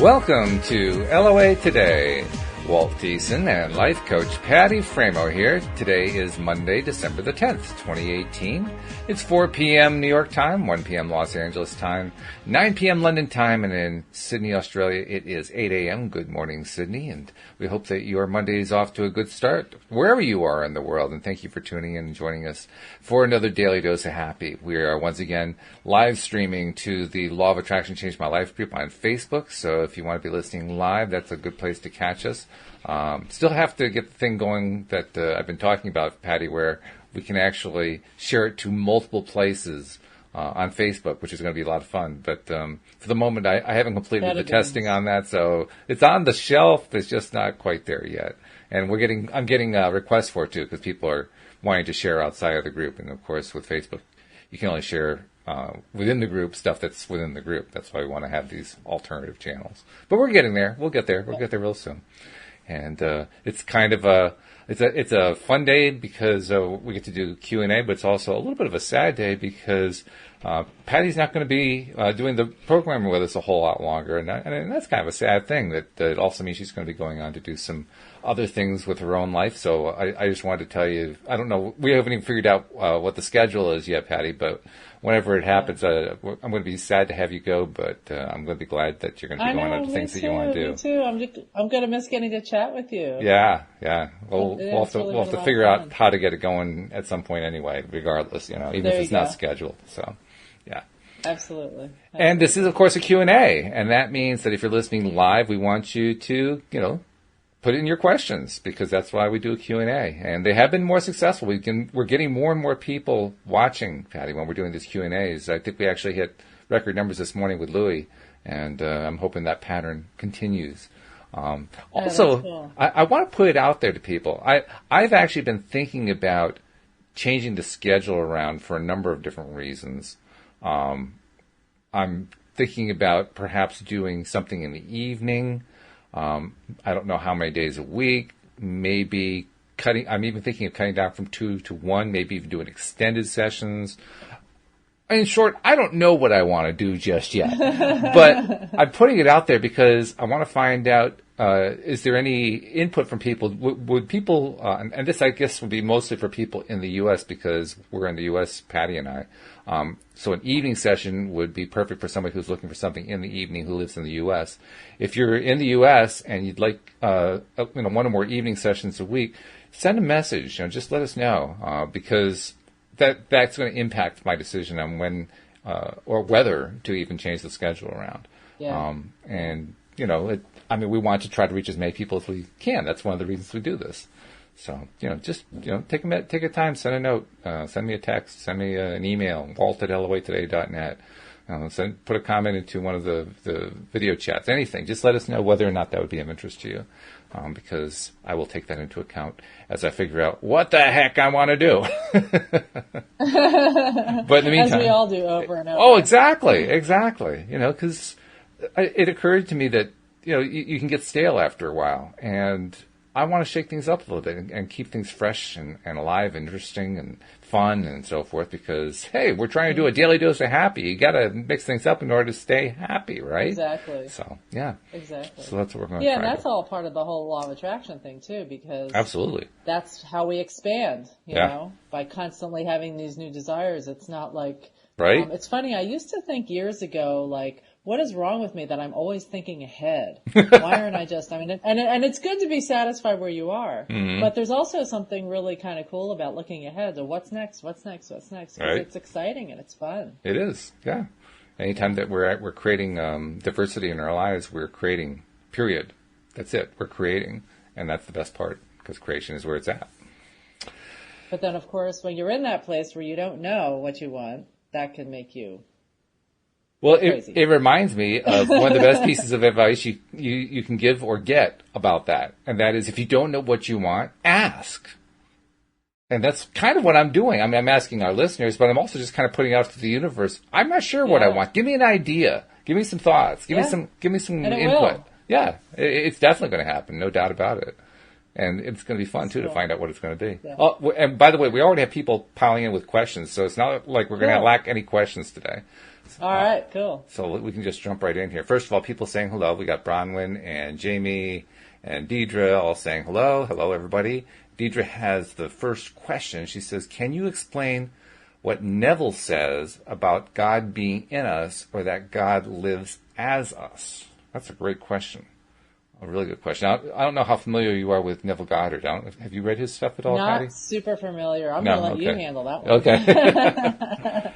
Welcome to LOA Today. Walt Thiessen and life coach Patty Framo here. Today is Monday, December the 10th, 2018. It's 4 p.m. New York time, 1 p.m. Los Angeles time, 9 p.m. London time, and in Sydney, Australia, it is 8 a.m. Good morning, Sydney, and we hope that your Monday is off to a good start wherever you are in the world, and thank you for tuning in and joining us for another Daily Dose of Happy. We are once again live streaming to the Law of Attraction Changed My Life group on Facebook, so if you want to be listening live, that's a good place to catch us. Still have to get the thing going that I've been talking about, Patty, where we can actually share it to multiple places on Facebook, which is going to be a lot of fun. But for the moment, I haven't completed the testing on that, so it's on the shelf. It's just not quite there yet. And I'm getting requests for it too, because people are wanting to share outside of the group. And of course, with Facebook, you can only share within the group stuff that's within the group. That's why we want to have these alternative channels. But we're getting there. We'll get there. We'll get there real soon. And it's kind of it's a fun day because we get to do Q&A, but it's also a little bit of a sad day because Patty's not going to be doing the programming with us a whole lot longer, and that's kind of a sad thing. That it also means she's going to be going on to do some other things with her own life. So I just wanted to tell you, I don't know, we haven't even figured out what the schedule is yet, Patty, but whenever it happens, I'm going to be sad to have you go, but I'm going to be glad that you're going to be going on to things that you want to do. Me too. I'm going to miss getting to chat with you. Yeah. Well, we'll have to figure out how to get it going at some point anyway, regardless, even if it's not scheduled. So, yeah. Absolutely. And this is, of course, a Q&A, and that means that if you're listening live, we want you to, put in your questions, because that's why we do a Q&A. And they have been more successful. We're getting more and more people watching, Patty, when we're doing these Q&As. I think we actually hit record numbers this morning with Louie, and I'm hoping that pattern continues. Also, cool. I want to put it out there to people. I've actually been thinking about changing the schedule around for a number of different reasons. I'm thinking about perhaps doing something in the evening. I don't know how many days a week, maybe I'm even thinking of cutting down from 2 to 1, maybe even doing extended sessions. In short, I don't know what I want to do just yet, but I'm putting it out there because I want to find out, is there any input from people? Would people, and this I guess would be mostly for people in the U.S. because we're in the U.S., Patty and I. So an evening session would be perfect for somebody who's looking for something in the evening who lives in the U.S. If you're in the U.S. and you'd like, one or more evening sessions a week, send a message. Just let us know because that's going to impact my decision on when or whether to even change the schedule around. Yeah. We want to try to reach as many people as we can. That's one of the reasons we do this. So, just take a time, send a note, send me a text, send me an email, walt@loatoday.net. Put a comment into one of the video chats, anything. Just let us know whether or not that would be of interest to you, because I will take that into account as I figure out what the heck I want to do. But in the meantime, as we all do over and over. Oh, exactly. Because it occurred to me that you can get stale after a while, and I want to shake things up a little bit and keep things fresh and alive, interesting and fun and so forth because, hey, we're trying to do a daily dose of happy. You got to mix things up in order to stay happy, right? Exactly. So, yeah. Exactly. So that's what we're going to try. Yeah, and that's all part of the whole law of attraction thing, too, because absolutely, that's how we expand, you know, by constantly having these new desires. It's not like, right? It's funny. I used to think years ago, like, what is wrong with me that I'm always thinking ahead? Why aren't I just, and it's good to be satisfied where you are, but there's also something really kind of cool about looking ahead to what's next, because right. It's exciting and it's fun. It is, yeah. Anytime that we're creating diversity in our lives, we're creating, period. That's it. We're creating, and that's the best part, because creation is where it's at. But then, of course, when you're in that place where you don't know what you want, that can make you Well, it reminds me of one of the best pieces of advice you can give or get about that. And that is, if you don't know what you want, ask. And that's kind of what I'm doing. I mean, I'm asking our listeners, but I'm also just kind of putting out to the universe. I'm not sure what I want. Give me an idea. Give me some thoughts. Give me some input. Will. Yeah, it's definitely going to happen. No doubt about it. And it's going to be fun, too, to find out what it's going to be. Yeah. Oh, and by the way, we already have people piling in with questions, so it's not like we're going to lack any questions today. All right, cool. So we can just jump right in here. First of all, people saying hello. We got Bronwyn and Jamie and Deidre all saying hello. Hello, everybody. Deidre has the first question. She says, can you explain what Neville says about God being in us or that God lives as us? That's a great question. A really good question. I don't know how familiar you are with Neville Goddard. Have you read his stuff at all, Patty? Not super familiar. I'm going to let you handle that one. Okay.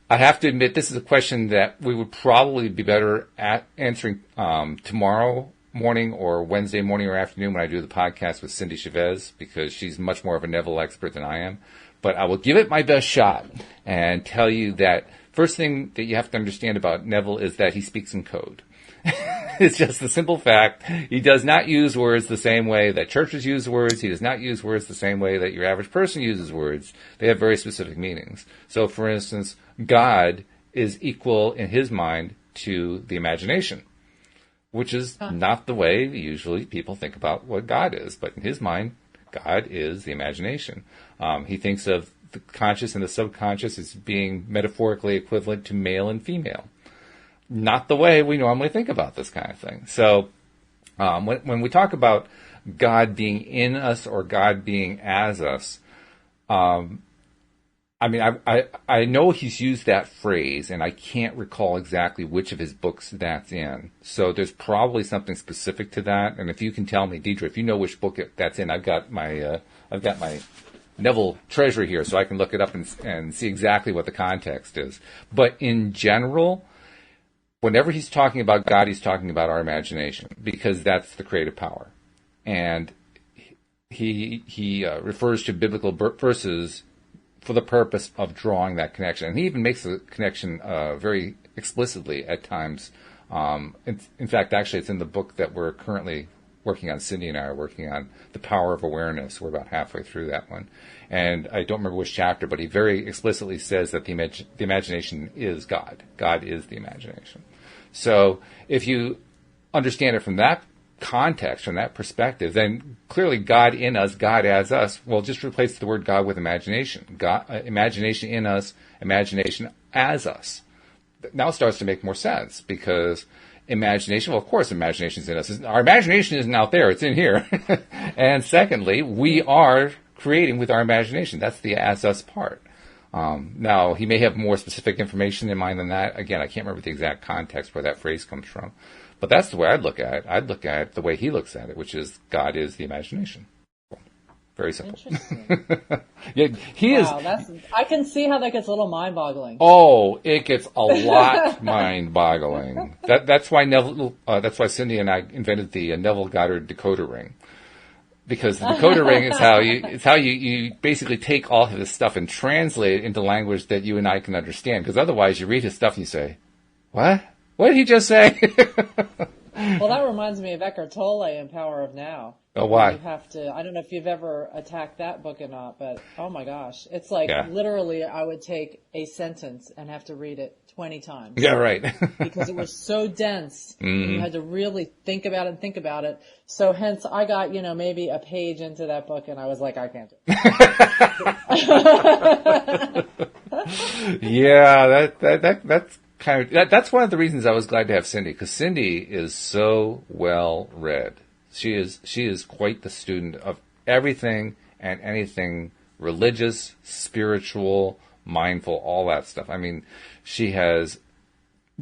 I have to admit, this is a question that we would probably be better at answering tomorrow morning or Wednesday morning or afternoon when I do the podcast with Cindy Chavez, because she's much more of a Neville expert than I am. But I will give it my best shot and tell you that first thing that you have to understand about Neville is that he speaks in code. It's just the simple fact. He does not use words the same way that churches use words. He does not use words the same way that your average person uses words. They have very specific meanings. So, for instance, God is equal in his mind to the imagination, which is not the way usually people think about what God is. But in his mind, God is the imagination. He thinks of the conscious and the subconscious as being metaphorically equivalent to male and female. Not the way we normally think about this kind of thing. So when we talk about God being in us or God being as us, I know he's used that phrase, and I can't recall exactly which of his books that's in. So there's probably something specific to that. And if you can tell me, Deidre, if you know which book that's in, I've got my Neville treasure here, so I can look it up and see exactly what the context is. But in general, whenever he's talking about God, he's talking about our imagination, because that's the creative power. And he refers to biblical verses for the purpose of drawing that connection. And he even makes the connection very explicitly at times. In fact, actually, it's in the book that we're currently working on. Cindy and I are working on The Power of Awareness. We're about halfway through that one. And I don't remember which chapter, but he very explicitly says that the imagination is God. God is the imagination. So if you understand it from that context, from that perspective, then clearly God in us, God as us, well, just replace the word God with imagination. God, imagination in us, imagination as us. Now it starts to make more sense, because imagination, well, of course imagination is in us. Our imagination isn't out there, it's in here. And secondly, we are creating with our imagination. That's the as us part. Now, he may have more specific information in mind than that. Again, I can't remember the exact context where that phrase comes from. But that's the way I'd look at it. I'd look at it the way he looks at it, which is God is the imagination. Very simple. Interesting. Yeah, I can see how that gets a little mind-boggling. Oh, it gets a lot mind-boggling. That's why Cindy and I invented the Neville Goddard decoder ring. Because the decoder ring is how you basically take all of his stuff and translate it into language that you and I can understand. Because otherwise you read his stuff and you say, what? What did he just say? Well, that reminds me of Eckhart Tolle in Power of Now. Oh, why? You have to, I don't know if you've ever attacked that book or not, but oh my gosh. It's like literally I would take a sentence and have to read it 20 times. Yeah, right. Because it was so dense. And you had to really think about it. So hence I got, maybe a page into that book and I was like, I can't do it. Yeah, that's kind of, that's one of the reasons I was glad to have Cindy, because Cindy is so well read. She is quite the student of everything and anything religious, spiritual, mindful, all that stuff. I mean, she has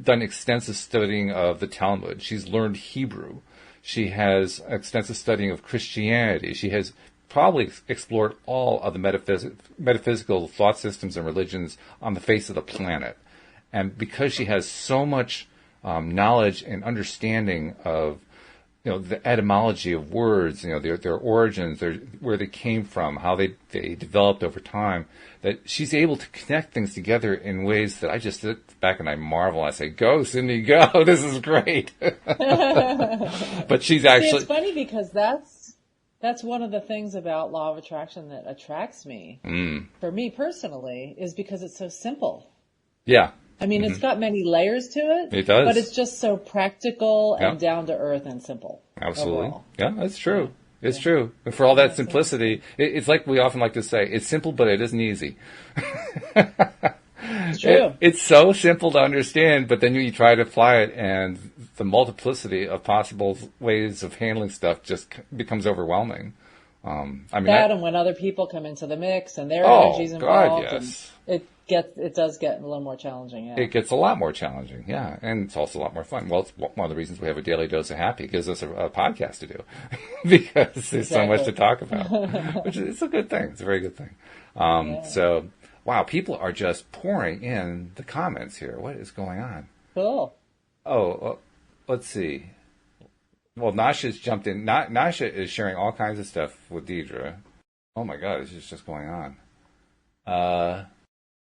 done extensive studying of the Talmud. She's learned Hebrew. She has extensive studying of Christianity. She has probably explored all of the metaphysical thought systems and religions on the face of the planet. And because she has so much knowledge and understanding of the etymology of words, their origins, where they came from, how they developed over time, that she's able to connect things together in ways that I just sit back and I marvel. I say, go, Cindy, go. This is great. But she's actually... it's funny because that's one of the things about law of attraction that attracts me. For me personally, is because it's so simple. Yeah. I mean, it's got many layers to it. It does. But it's just so practical and down to earth and simple. Absolutely. Overall. Yeah, that's true. It's true. And for all that simplicity, it's like we often like to say, it's simple, but it isn't easy. It's true. It's so simple to understand, but then you try to apply it, and the multiplicity of possible ways of handling stuff just becomes overwhelming. And when other people come into the mix and their energy's God, involved, yes. and it does get a little more challenging. Yeah. It gets a lot more challenging, yeah, and it's also a lot more fun. Well, it's one of the reasons we have a daily dose of happy. It gives us a podcast to do because there's so much to talk about, which is a good thing. It's a very good thing. So, wow, people are just pouring in the comments here. What is going on? Cool. Let's see. Well, Nasha's jumped in. Nasha is sharing all kinds of stuff with Deidre. Oh my God, this is just going on.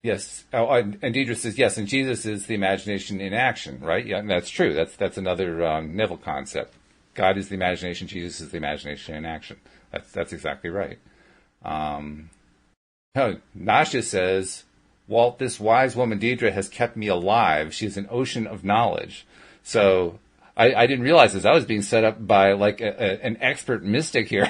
Yes. And Deidre says, yes, and Jesus is the imagination in action, right? Yeah, and that's true. That's another Neville concept. God is the imagination, Jesus is the imagination in action. That's exactly right. Nasha says, Walt, this wise woman Deidre has kept me alive. She's an ocean of knowledge. So I didn't realize this. I was being set up by like an expert mystic here.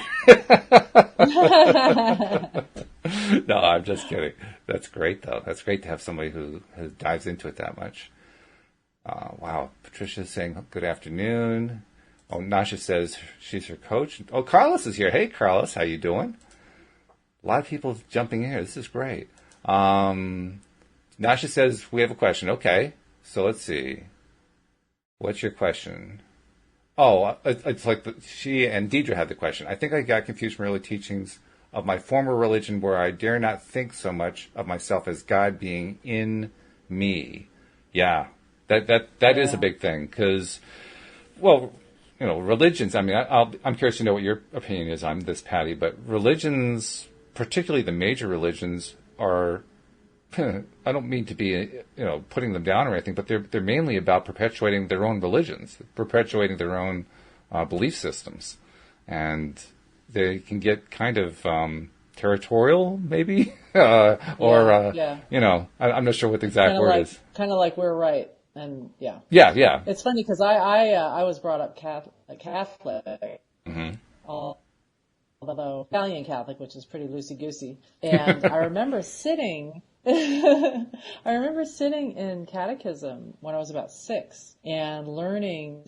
No, I'm just kidding. That's great, though. That's great to have somebody who dives into it that much. Wow. Patricia's saying good afternoon. Oh, Nasha says she's her coach. Oh, Carlos is here. Hey, Carlos. How you doing? A lot of people jumping in here. This is great. Nasha says we have a question. Okay. So let's see. What's your question? Oh, it's like she and Deidre had the question. I think I got confused from early teachings of my former religion where I dare not think so much of myself as God being in me. Yeah, that is a big thing because, well, you know, religions, I mean, I'm curious to know what your opinion is on this, Patty, but religions, particularly the major religions, are, I don't mean to be, you know, putting them down or anything, but they're mainly about perpetuating their own religions, perpetuating their own belief systems. And they can get kind of territorial, maybe, you know, I'm not sure what the exact word is. Kind of like we're right, and yeah. Yeah. It's funny because I was brought up Catholic, mm-hmm. Although Italian Catholic, which is pretty loosey-goosey. And I remember sitting in catechism when I was about 6 and learning,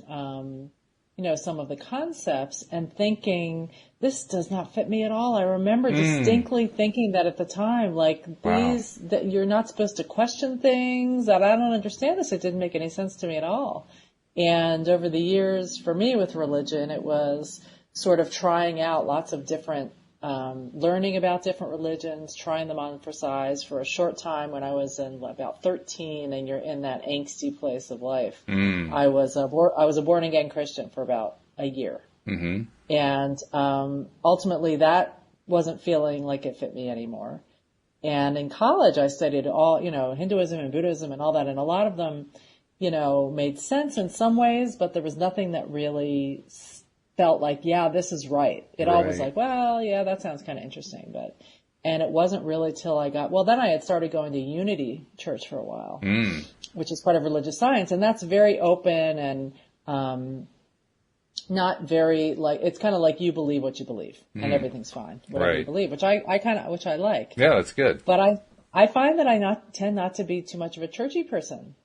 you know, some of the concepts and thinking, this does not fit me at all. I remember distinctly thinking that at the time, like that you're not supposed to question things, that I don't understand this. It didn't make any sense to me at all. And over the years, for me with religion, it was sort of trying out lots of different, learning about different religions, trying them on for size for a short time when I was about 13 and you're in that angsty place of life. I was a born again Christian for about a year. Mm-hmm. And, ultimately that wasn't feeling like it fit me anymore. And in college I studied all, you know, Hinduism and Buddhism and all that. And a lot of them, you know, made sense in some ways, but there was nothing that really felt like, yeah, this is right. It all was like, well, yeah, that sounds kind of interesting. And it wasn't really till then I had started going to Unity Church for a while, which is part of religious science. And that's very open and, not very like, it's kind of like you believe what you believe and everything's fine. Whatever you believe, which I like. Yeah, that's good. But I find that I tend not to be too much of a churchy person.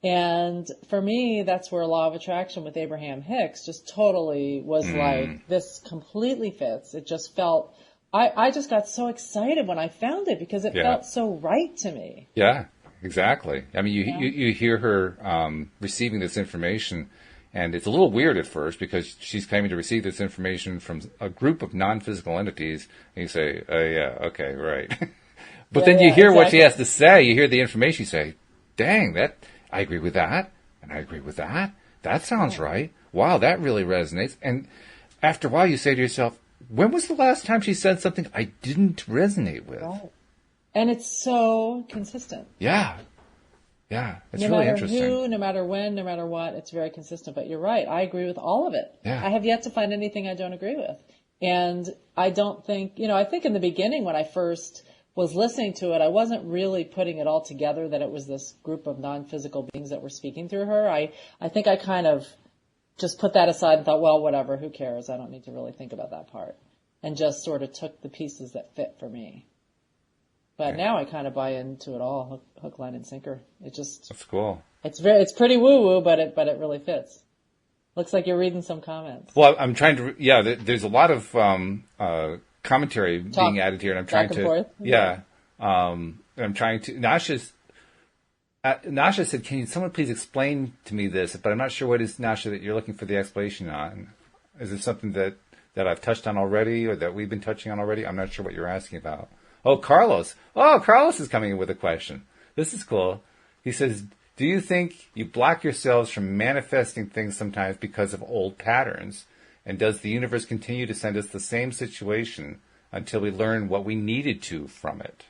And for me, that's where Law of Attraction with Abraham Hicks just totally was like, this completely fits. It just felt, I just got so excited when I found it because it felt so right to me. Yeah, exactly. I mean, you hear her receiving this information, and it's a little weird at first because she's claiming to receive this information from a group of non-physical entities, and you say, oh yeah, okay, right. But then you hear what she has to say, you hear the information, you say, dang, I agree with that, and I agree with that. That sounds right. Wow, that really resonates. And after a while, you say to yourself, when was the last time she said something I didn't resonate with? Right. And it's so consistent. Yeah. It's really interesting. No matter who, no matter when, no matter what, it's very consistent. But you're right. I agree with all of it. Yeah. I have yet to find anything I don't agree with. And I don't think, I think in the beginning when I first was listening to it, I wasn't really putting it all together that it was this group of non-physical beings that were speaking through her. I think I kind of just put that aside and thought, well, whatever, who cares? I don't need to really think about that part. And just sort of took the pieces that fit for me. But now I kind of buy into it all, hook, line, and sinker. That's cool. It's pretty woo-woo, but it really fits. Looks like you're reading some comments. Well, I'm trying to, there's a lot of commentary being added here, and I'm trying to, forth. I'm trying to, Nasha said, can someone please explain to me this? But I'm not sure what is, Nasha, that you're looking for the explanation on. Is it something that I've touched on already, or that we've been touching on already? I'm not sure what you're asking about. Oh, Carlos. Oh, Carlos is coming in with a question. This is cool. He says, do you think you block yourselves from manifesting things sometimes because of old patterns? And does the universe continue to send us the same situation until we learn what we needed to from it?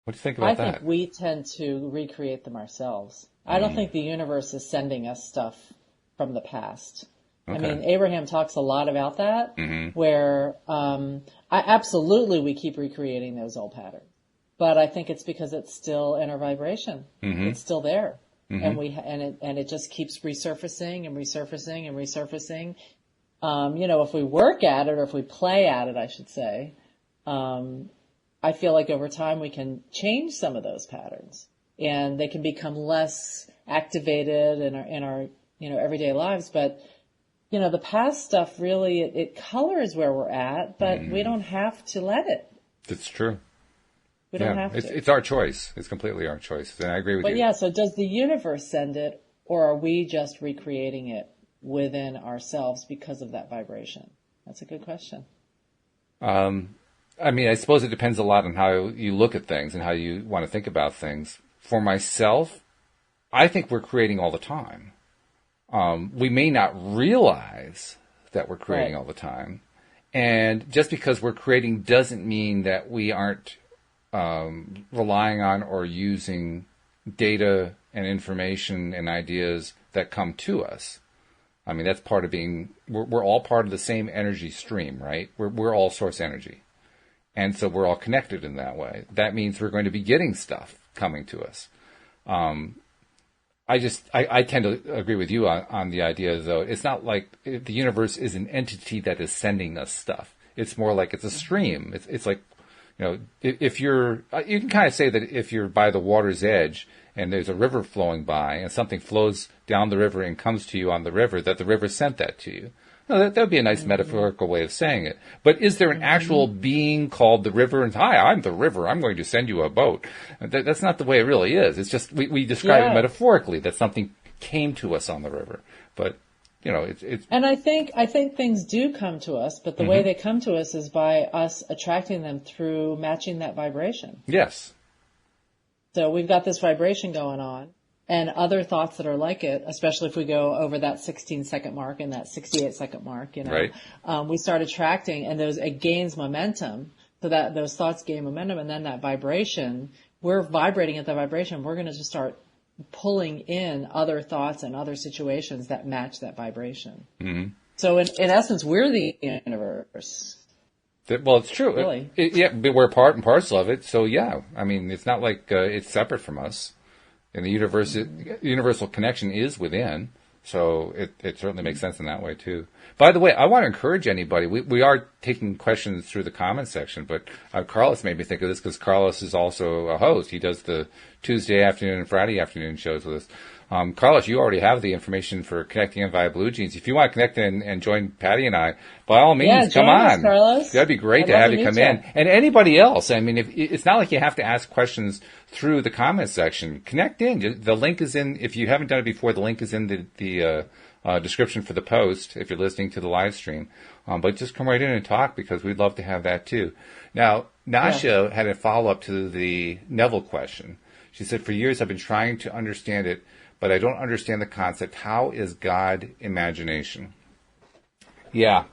What do you think about that? I think we tend to recreate them ourselves. I don't think the universe is sending us stuff from the past. Okay. I mean, Abraham talks a lot about that, where we keep recreating those old patterns. But I think it's because it's still in our vibration. It's still there. And it just keeps resurfacing and resurfacing and resurfacing. If we work at it, or if we play at it, I should say, I feel like over time we can change some of those patterns, and they can become less activated in our everyday lives. But the past stuff really it colors where we're at, but we don't have to let it. That's true. We don't have to. It's our choice. It's completely our choice. And I agree with you. But so does the universe send it, or are we just recreating it within ourselves because of that vibration? That's a good question. I mean, I suppose it depends a lot on how you look at things and how you want to think about things. For myself, I think we're creating all the time. We may not realize that we're creating all the time. And just because we're creating doesn't mean that we aren't relying on or using data and information and ideas that come to us. I mean, that's part of being, we're all part of the same energy stream, right? We're all source energy. And so we're all connected in that way. That means we're going to be getting stuff coming to us. I tend to agree with you on the idea, though. It's not like the universe is an entity that is sending us stuff. It's more like it's a stream. It's like, if you can kind of say that if you're by the water's edge and there's a river flowing by and something flows down the river and comes to you on the river, that the river sent that to you. No, that would be a nice metaphorical way of saying it. But is there an actual being called the river? And hi, I'm the river. I'm going to send you a boat. That's not the way it really is. It's just we describe it metaphorically that something came to us on the river. But it's. And I think things do come to us, but the way they come to us is by us attracting them through matching that vibration. Yes. So we've got this vibration going on. And other thoughts that are like it, especially if we go over that 16-second mark and that 68-second mark, right. We start attracting, and it gains momentum. So that those thoughts gain momentum, and then that vibration, we're vibrating at the vibration. We're going to just start pulling in other thoughts and other situations that match that vibration. Mm-hmm. So in essence, we're the universe. Well, it's true. Really? But we're part and parcel of it. So yeah, I mean, it's not like it's separate from us. And the universal connection is within, so it certainly makes sense in that way too. By the way, I want to encourage anybody. We are taking questions through the comment section, but Carlos made me think of this because Carlos is also a host. He does the Tuesday afternoon and Friday afternoon shows with us. Carlos, you already have the information for connecting in via Blue Jeans. If you want to connect in and join Patty and I, by all means, come on. Carlos. That'd be great to have you come in. And anybody else, I mean, it's not like you have to ask questions through the comment section. Connect in. The link is in, if you haven't done it before, the link is in the description for the post if you're listening to the live stream. But just come right in and talk because we'd love to have that too. Now, Nasha had a follow-up to the Neville question. She said, for years I've been trying to understand it, but I don't understand the concept. How is God imagination? Yeah,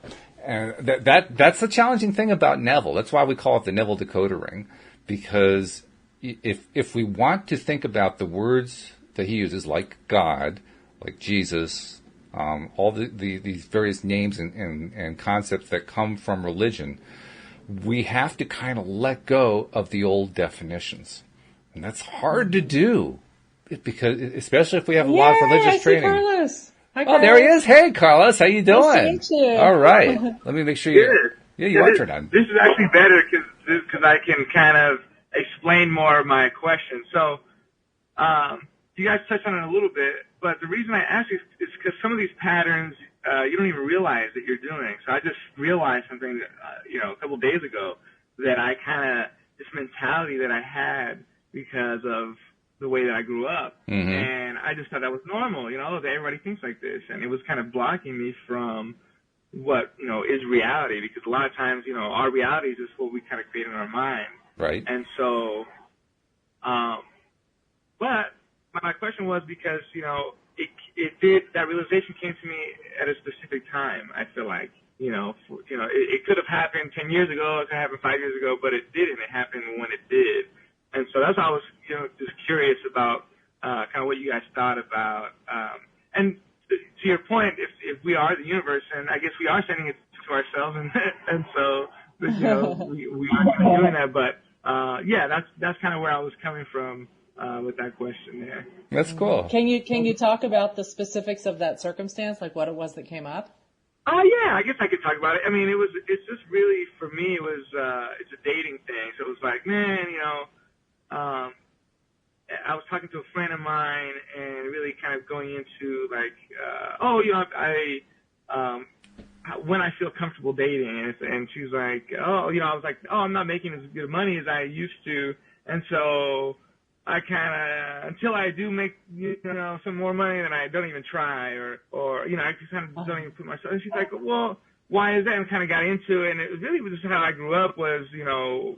and that's the challenging thing about Neville. That's why we call it the Neville decoder ring, because if we want to think about the words that he uses, like God, like Jesus, all these various names and concepts that come from religion, we have to kind of let go of the old definitions, and that's hard to do. Because especially if we have a lot of religious training. Carlos. Hi, Carlos. Oh, there he is. Hey, Carlos, how you doing? Nice to meet you. All right. Let me make sure you are turned on. This is actually better because I can kind of explain more of my question. So, you guys touched on it a little bit, but the reason I ask is because some of these patterns, you don't even realize that you're doing. So I just realized something, a couple of days ago, that I this mentality that I had because of the way that I grew up. Mm-hmm. And I just thought that was normal, that everybody thinks like this. And it was kind of blocking me from what, is reality, because a lot of times, our reality is just what we kind of create in our mind. Right. And so, but my question was because, that realization came to me at a specific time. I feel like, it could have happened 10 years ago, it could have happened 5 years ago, but it didn't. It happened when it did. And so that's why I was, just curious about, kind of what you guys thought about, and to your point, if we are the universe, and I guess we are sending it to ourselves, and so, we are kind of doing that, but, that's kind of where I was coming from, with that question there. That's cool. Can you talk about the specifics of that circumstance, like what it was that came up? Yeah, I guess I could talk about it. I mean, it's just really, for me, it's a dating thing. So it was like, man, I was talking to a friend of mine and really kind of going into like, when I feel comfortable dating, and she's like, I was like, I'm not making as good money as I used to, and so I kind of, until I do make, some more money, then I don't even try, or I just kind of don't even put myself. And she's like, well, why is that? And kind of got into it, and it really was just how I grew up was,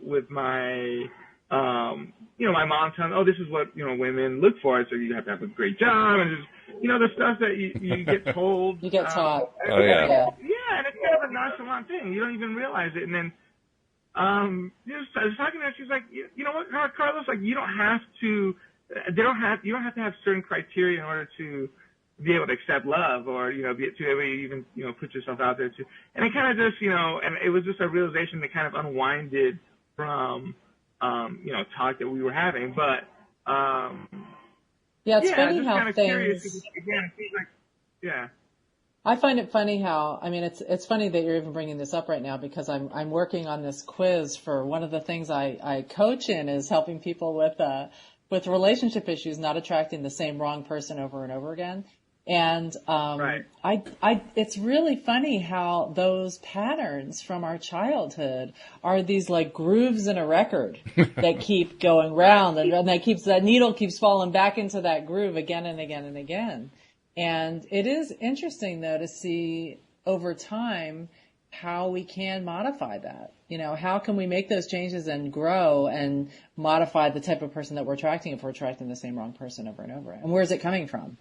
with my, my mom telling, this is what, women look for, so you have to have a great job, and just, the stuff that you get told. You get taught. Oh, yeah. Yeah, and it's kind of a nonchalant thing. You don't even realize it, and then, I was talking to her. She's like, you know what, Carlos? Like, you don't have to have certain criteria in order to be able to accept love, or to be able to even put yourself out there too. And it kind of just and it was just a realization that kind of unwinded from talk that we were having. But it's funny just how kind of things. Curious, again, it seems like, yeah. I find it funny how, it's funny that you're even bringing this up right now, because I'm working on this quiz for one of the things I coach in is helping people with relationship issues, not attracting the same wrong person over and over again. And, Right. it's really funny how those patterns from our childhood are these like grooves in a record that keep going round, and that needle keeps falling back into that groove again and again and again. And it is interesting, though, to see over time how we can modify that. How can we make those changes and grow and modify the type of person that we're attracting if we're attracting the same wrong person over and over? And where is it coming from?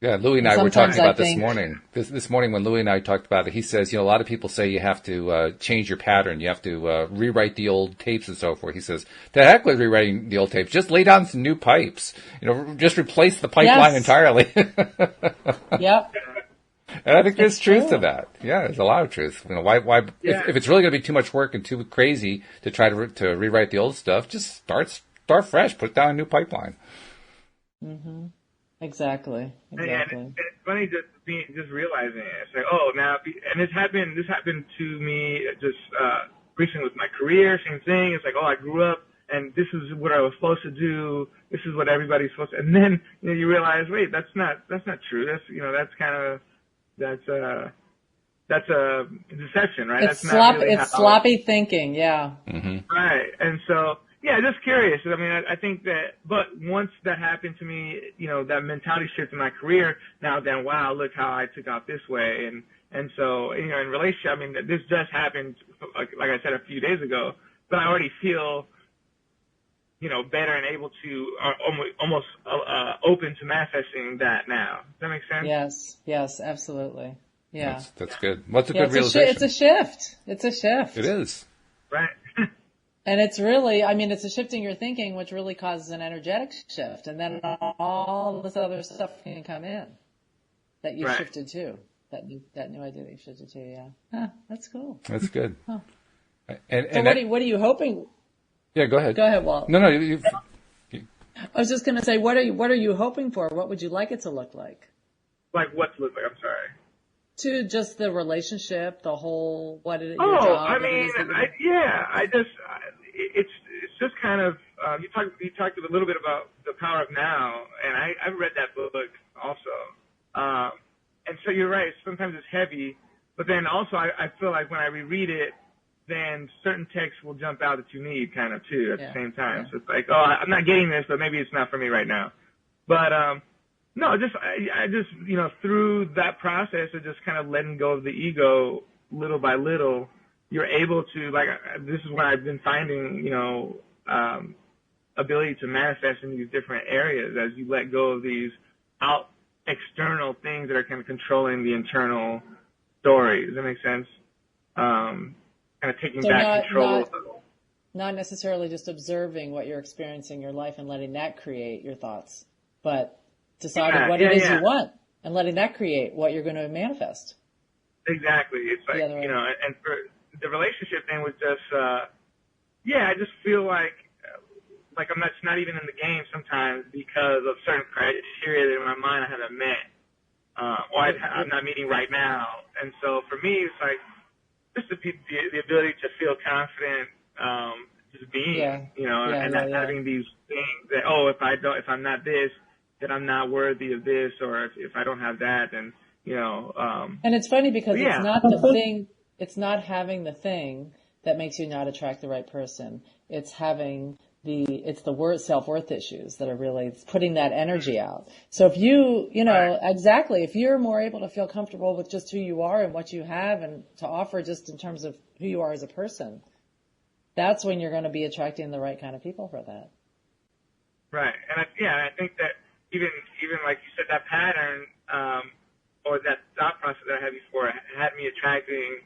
Yeah, Louis and I were talking about this morning. This morning when Louis and I talked about it, he says, a lot of people say you have to change your pattern. You have to rewrite the old tapes and so forth. He says, to heck with rewriting the old tapes. Just lay down some new pipes. Just replace the pipeline entirely. Yep. And I think there's truth to that. Yeah, there's a lot of truth. Why? If it's really going to be too much work and too crazy to try to rewrite the old stuff, just start fresh. Put down a new pipeline. Mm-hmm. Exactly. And it's funny just realizing it. It's like, now, and this happened to me just recently with my career. Same thing. It's like, I grew up, and this is what I was supposed to do. This is what everybody's supposed to. And then you realize, wait, that's not true. That's that's a deception, right? It's sloppy thinking. Yeah. Mm-hmm. Right. And so. Yeah, just curious. I think that, but once that happened to me, that mentality shift in my career, now then, wow, look how I took off this way. And so, in relationship, this just happened, like I said, a few days ago, but I already feel, better and able to, almost open to manifesting that now. Does that make sense? Yes, absolutely. Yeah. That's good. What's a good realization? It's a shift. It is. Right. And it's really, it's a shift in your thinking, which really causes an energetic shift. And then all this other stuff can come in that you shifted to, that new idea that you shifted to. Yeah. Huh, that's cool. That's good. Huh. And what are you hoping? Yeah, go ahead. Go ahead, Walt. No, I was just going to say, what are you hoping for? What would you like it to look like? Like what to look like? I'm sorry. To just the relationship, the whole, what it is. It's just kind of you talked a little bit about The Power of Now, and I've read that book also. And so you're right. Sometimes it's heavy, but then also I feel like when I reread it, then certain texts will jump out that you need kind of too at the same time. So it's like, oh, I'm not getting this, but maybe it's not for me right now. But no, I just through that process of just kind of letting go of the ego little by little, you're able to, like, this is what I've been finding, ability to manifest in these different areas as you let go of these external things that are kind of controlling the internal story. Does that make sense? Kind of taking back control. Not necessarily just observing what you're experiencing in your life and letting that create your thoughts, but deciding what it is you want and letting that create what you're going to manifest. Exactly. It's like, and for the relationship thing was just, I just feel like I'm not even in the game sometimes because of certain criteria that in my mind I haven't met, or I'm not meeting right now. And so for me, it's like just the ability to feel confident, just being, and not having these things that, if I'm not this, then I'm not worthy of this, or if I don't have that, then, and it's funny because it's not the thing, it's not having the thing that makes you not attract the right person. It's having it's the self-worth issues that are really putting that energy out. So if exactly, if you're more able to feel comfortable with just who you are and what you have and to offer just in terms of who you are as a person, that's when you're going to be attracting the right kind of people for that. Right. And I think that even like you said, that pattern, or that thought process that I had before had me attracting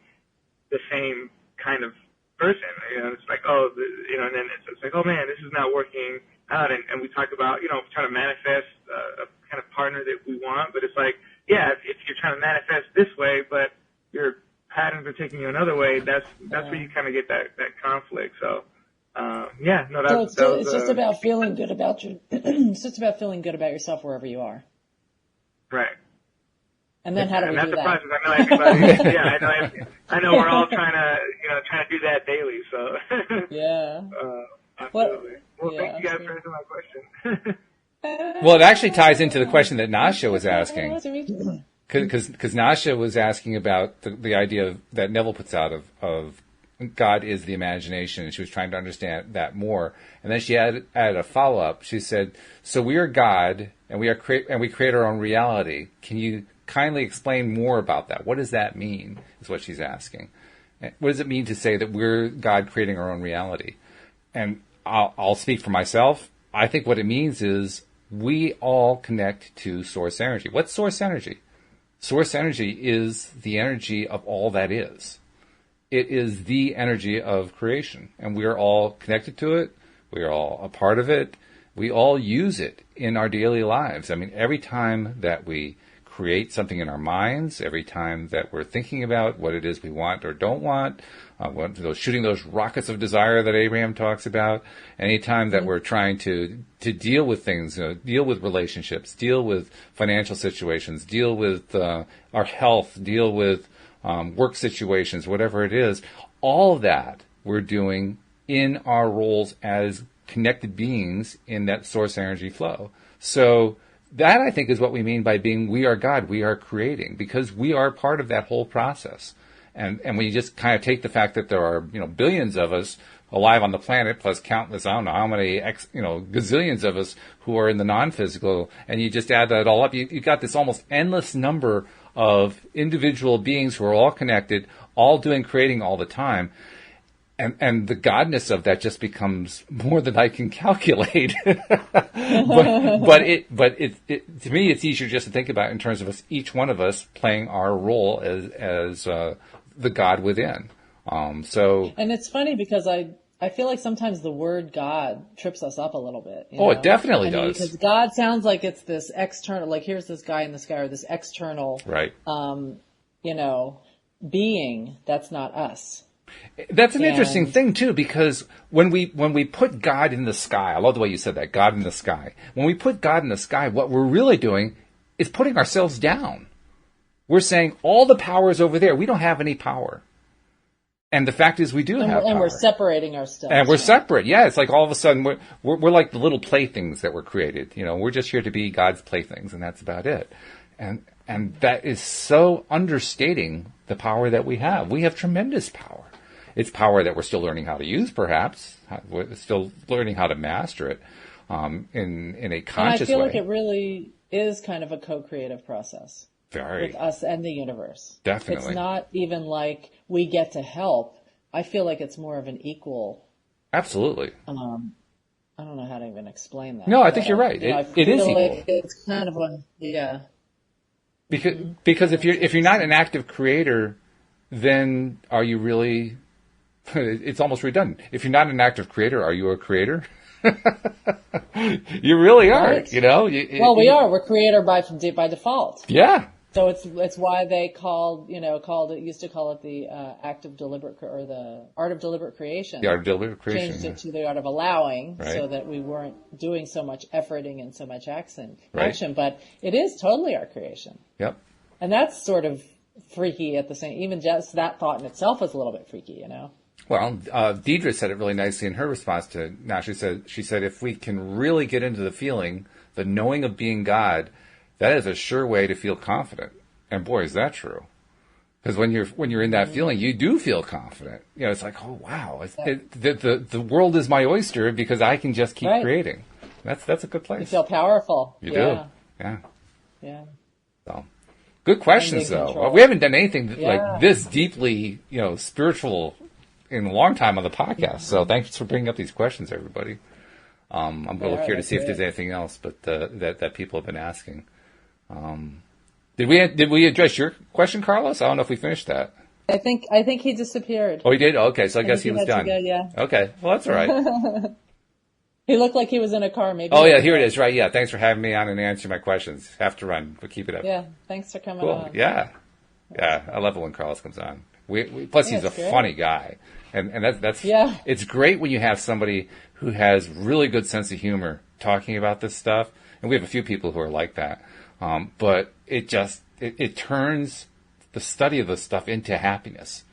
the same kind of person. It's like, and then it's like, oh man, this is not working out. And we talk about, trying to manifest a kind of partner that we want, but it's like, if you're trying to manifest this way, but your patterns are taking you another way, that's where you kind of get that conflict. So, it's just about feeling good about it's just about feeling good about yourself wherever you are. Right. And then how do we do that? That's the process. I know everybody. I know we're all trying to do that daily. So. Absolutely. Thank you guys for answering my question. Well, it actually ties into the question that Nasha was asking. Because Nasha was asking about the idea that Neville puts out of God is the imagination, and she was trying to understand that more. And then she added a follow-up. She said, so we are God, and we create our own reality. Can you kindly explain more about that? What does that mean, is what she's asking. What does it mean to say that we're God creating our own reality? And I'll speak for myself. I think what it means is we all connect to source energy. What's source energy? Source energy is the energy of all that is. It is the energy of creation, and we are all connected to it. We are all a part of it. We all use it in our daily lives. I mean, every time that we create something in our minds, every time that we're thinking about what it is we want or don't want, shooting those rockets of desire that Abraham talks about, anytime that we're trying to deal with things, deal with relationships, deal with financial situations, deal with our health, deal with work situations, whatever it is, all of that we're doing in our roles as connected beings in that source energy flow. So that, I think, is what we mean by being we are God, we are creating, because we are part of that whole process. And when you just kind of take the fact that there are, billions of us alive on the planet, plus countless, I don't know how many, gazillions of us who are in the non-physical, and you just add that all up, you got this almost endless number of individual beings who are all connected, all doing creating all the time. And the godness of that just becomes more than I can calculate. but to me, it's easier just to think about in terms of us, each one of us playing our role as the God within. And it's funny because I feel like sometimes the word God trips us up a little bit. It definitely does. Because God sounds like it's this external, like here's this guy in the sky, or this external, right? Being that's not us. That's an interesting thing too, because when we put God in the sky, I love the way you said that, God in the sky. When we put God in the sky, what we're really doing is putting ourselves down. We're saying all the power is over there. We don't have any power. And the fact is we do have power. And we're separating ourselves. And we're separate. Yeah, it's like all of a sudden we're like the little playthings that were created. You know, we're just here to be God's playthings, and that's about it. And that is so understating the power that we have. We have tremendous power. It's power that we're still learning how to use, perhaps. We're still learning how to master it in a conscious way. And I feel like it really is kind of a co-creative process. Very. With us and the universe. Definitely. It's not even like we get to help. I feel like it's more of an equal. Absolutely. I don't know how to even explain that. No, I think you're right. It is equal. Like it's kind of a, yeah. Because if you're not an active creator, then are you really? It's almost redundant. If you're not an active creator, are you a creator? You really are. Right. You know. We are. We're creator by default. Yeah. So it's why they used to call it the act of deliberate or the art of deliberate creation. The art of deliberate creation. Changed it to the art of allowing, right. So that we weren't doing so much efforting and so much action. Right. But it is totally our creation. Yep. And that's sort of freaky at the same. Even just that thought in itself is a little bit freaky, you know. Well, Deidre said it really nicely in her response to now. She said if we can really get into the feeling, the knowing of being God, that is a sure way to feel confident. And boy, is that true. Because when you're in that feeling, you do feel confident. You know, it's like, oh wow, the world is my oyster because I can just keep creating. That's a good place. You feel powerful. You do. Yeah. Yeah. So, good questions though. Well, we haven't done anything like this deeply, spiritual in a long time on the podcast. So thanks for bringing up these questions, everybody. I'm going to look here to see if there's anything else, but that people have been asking. Did we address your question, Carlos? I don't know if we finished that. I think he disappeared. Oh, he did? Okay, so I guess he was done. Go, yeah. Okay, well, that's all right. He looked like he was in a car, maybe. Oh, yeah, here it is. Right, yeah. Thanks for having me on and answering my questions. Have to run, but keep it up. Yeah, thanks for coming cool. on. Yeah. Yeah, I love it when Carlos comes on. Plus, he's a funny guy. And that's it's great when you have somebody who has really good sense of humor talking about this stuff. And we have a few people who are like that. But it turns the study of this stuff into happiness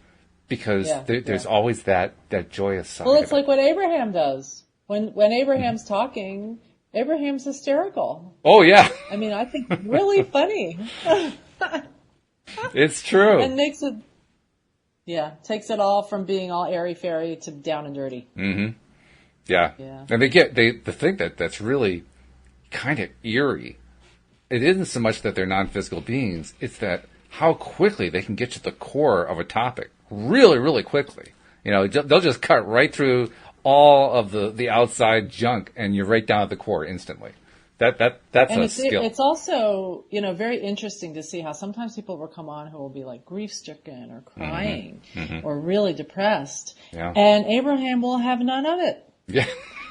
because there's always that joyous side. Well, it's like what Abraham does. When Abraham's talking, Abraham's hysterical. Oh, yeah. I mean, I think really funny. It's true. And takes it all from being all airy-fairy to down and dirty. Mm-hmm. Yeah. And the thing that's really kind of eerie, it isn't so much that they're non-physical beings, it's that how quickly they can get to the core of a topic. Really, really quickly. They'll just cut right through all of the outside junk and you're right down at the core instantly. That's a skill. It's also, very interesting to see how sometimes people will come on who will be like grief-stricken or crying or really depressed. Yeah. And Abraham will have none of it. Yeah.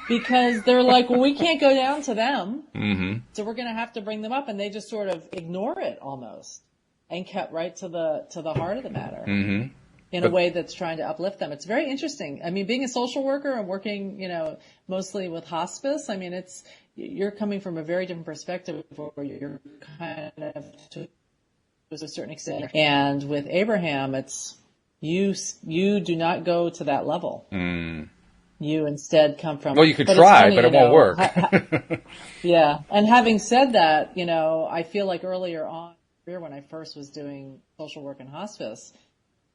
Because they're like, well, we can't go down to them. Mm-hmm. So we're going to have to bring them up. And they just sort of ignore it almost and cut right to the heart of the matter. Mm-hmm. In a way that's trying to uplift them. It's very interesting. I mean, being a social worker and working, mostly with hospice, I mean, you're coming from a very different perspective where you're kind of to a certain extent. And with Abraham, it's you do not go to that level. Mm. You instead come from. Well, you could try, but it won't work. Yeah. And having said that, I feel like earlier on, when I first was doing social work and hospice,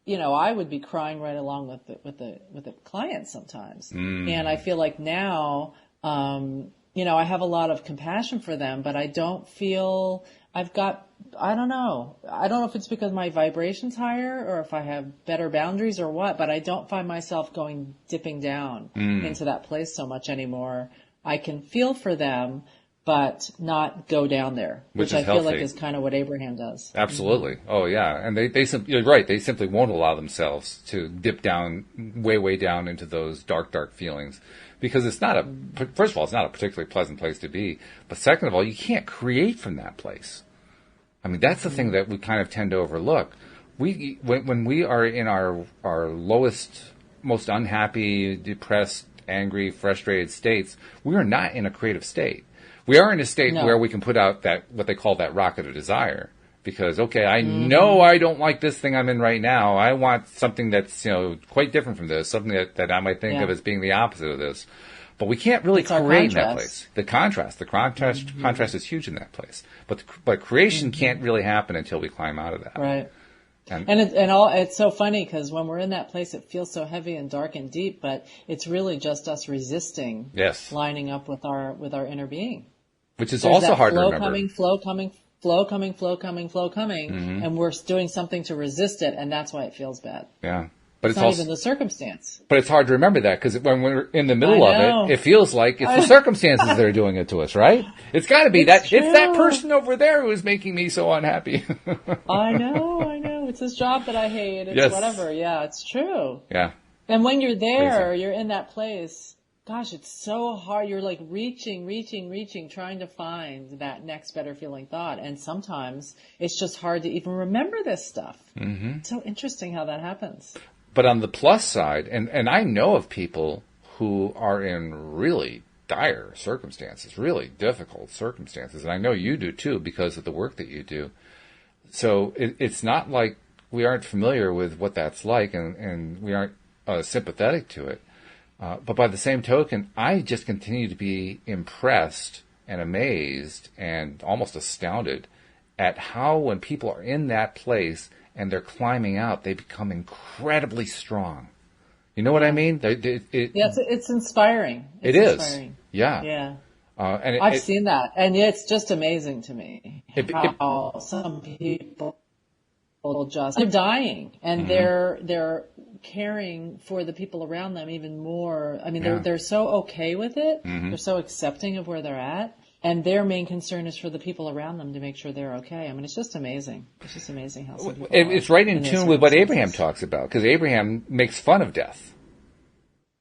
I would be crying right along with the clients sometimes. Mm. And I feel like now, I have a lot of compassion for them, but I don't feel I don't know. I don't know if it's because my vibration's higher or if I have better boundaries or what, but I don't find myself dipping down into that place so much anymore. I can feel for them, but not go down there, which I feel like is kind of what Abraham does. Absolutely. Mm-hmm. Oh, yeah. And you're right. They simply won't allow themselves to dip down, way, way down into those dark, dark feelings. Because first of all, it's not a particularly pleasant place to be. But second of all, you can't create from that place. I mean, that's the thing that we kind of tend to overlook. When we are in our lowest, most unhappy, depressed, angry, frustrated states, we are not in a creative state. We are in a state where we can put out what they call that rocket of desire, because, okay, I know I don't like this thing I'm in right now. I want something that's, quite different from this, something that I might think of as being the opposite of this. But we can't really create in that place. The contrast is huge in that place. But creation can't really happen until we climb out of that. Right. It's so funny because when we're in that place, it feels so heavy and dark and deep, but it's really just us resisting lining up with our inner being. Which is also hard to remember. Flow coming, and we're doing something to resist it, and that's why it feels bad. Yeah. But it's not even the circumstance. But it's hard to remember that because when we're in the middle of it feels like it's the circumstances that are doing it to us, right? It's got to be it's that person over there who's making me so unhappy. I know. It's this job that I hate. It's whatever. Yeah, it's true. Yeah. And when you're there, you're in that place. Gosh, it's so hard. You're like reaching, trying to find that next better feeling thought. And sometimes it's just hard to even remember this stuff. Mm-hmm. It's so interesting how that happens. But on the plus side, and I know of people who are in really dire circumstances, really difficult circumstances, and I know you do too because of the work that you do. So it's not like we aren't familiar with what that's like and we aren't sympathetic to it. But by the same token, I just continue to be impressed and amazed and almost astounded at how when people are in that place and they're climbing out, they become incredibly strong. You know what I mean? It's inspiring. It's inspiring. Yeah. Yeah. And I've seen that. And it's just amazing to me how some people they're dying and they're caring for the people around them even more. I mean, they're so okay with it. Mm-hmm. They're so accepting of where they're at. And their main concern is for the people around them to make sure they're okay. I mean, it's just amazing. It's just amazing how some people it's right in tune with what Abraham talks about, because Abraham makes fun of death.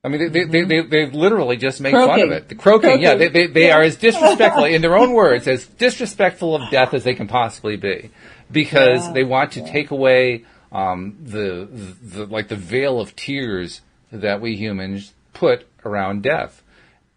I mean, they literally just make fun of it. The croaking. Yeah, they are as disrespectful, in their own words, as disrespectful of death as they can possibly be, because they want to take away the veil of tears that we humans put around death.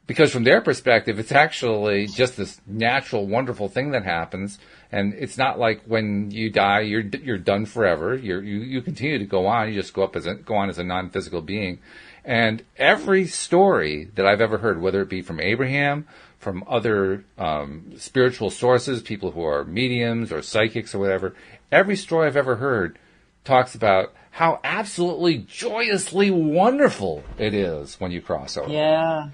Because from their perspective, it's actually just this natural, wonderful thing that happens, and it's not like when you die, you're done forever. You continue to go on. You just go on as a non-physical being. And every story that I've ever heard, whether it be from Abraham, from other spiritual sources, people who are mediums or psychics or whatever, every story I've ever heard talks about how absolutely joyously wonderful it is when you cross over. Yeah.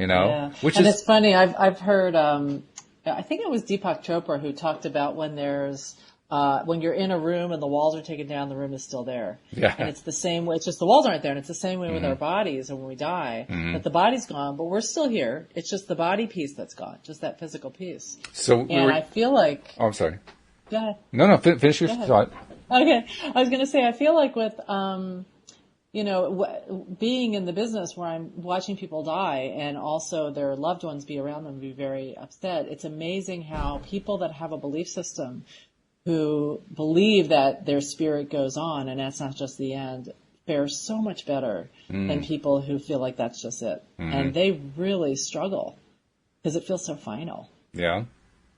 It's funny. I've heard, I think it was Deepak Chopra who talked about when you're in a room and the walls are taken down, the room is still there. Yeah. And it's the same way. It's just the walls aren't there. And it's the same way with our bodies. And when we die, that the body's gone, but we're still here. It's just the body piece that's gone, just that physical piece. I feel like. Oh, I'm sorry. Go ahead. No, finish your thought. Okay. I was going to say, I feel like with, being in the business where I'm watching people die and also their loved ones be around them be very upset, it's amazing how people that have a belief system who believe that their spirit goes on and that's not just the end fare so much better than people who feel like that's just it. Mm-hmm. And they really struggle because it feels so final. Yeah.